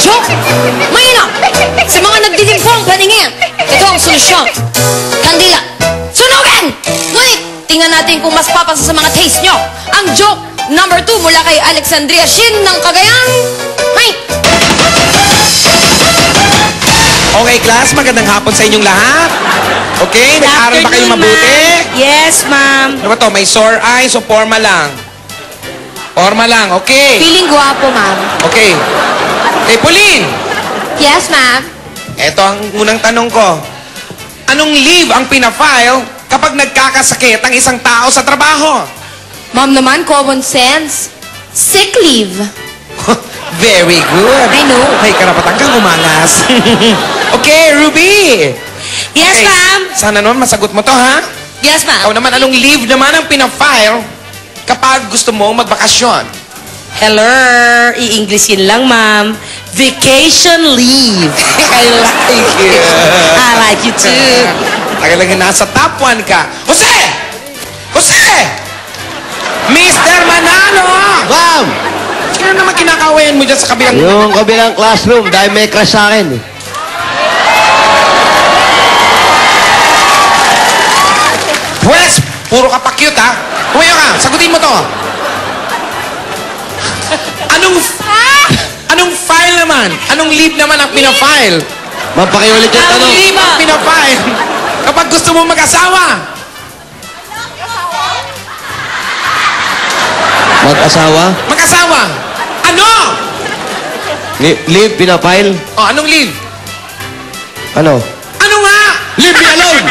joke? Mahina! Sa mga nagdidimpong paningin, ito ang solusyon. Kandila, sunugin! Ngunit, tingnan natin kung mas papasa sa mga taste nyo. Ang joke number 2 mula kay Alexandria Shin ng Cagayan. Hay! Okay, class, magandang hapon sa inyong lahat. Okay, nag-aaral ba kayo mabuti? Yes, ma'am. Ano ba to? May sore eyes o forma lang? Forma lang, okay. Feeling guwapo, ma'am. Okay. Okay, Pauline! Yes, ma'am. Ito ang unang tanong ko. Anong leave ang pinafile kapag nagkakasakit ang isang tao sa trabaho? Ma'am naman, common sense. Sick leave. Very good. I know. May karapatan kang umalas. Okay, Ruby. Yes, Okay, ma'am. Sana naman masagot mo to, ha? Yes, ma'am. Ikaw naman, anong leave naman ang pinafile kapag gusto mo magbakasyon? Hello. I-Englishin lang, ma'am. Vacation leave. I like you. I like you too. Tagal lang yung nasa top 1 ka. Jose! Jose! Mr. Manalo! Ma'am! Sino naman kinakawayan mo dyan sa kabilang... Yung kabilang classroom, dahil may crush sa akin. Pwes! Puro ka pa cute, ha? Tumayo ka, sagutin mo to. Anong file naman? Anong leave naman ang pinafile? Ma'am, pakiulit yung Anong tanong. leave ang pinafile kapag gusto mo mag-asawa? Mag-asawa? Mag-asawa? Ano? Leave, pinapile? O, anong leave? Ano? Ano nga? Leave me alone!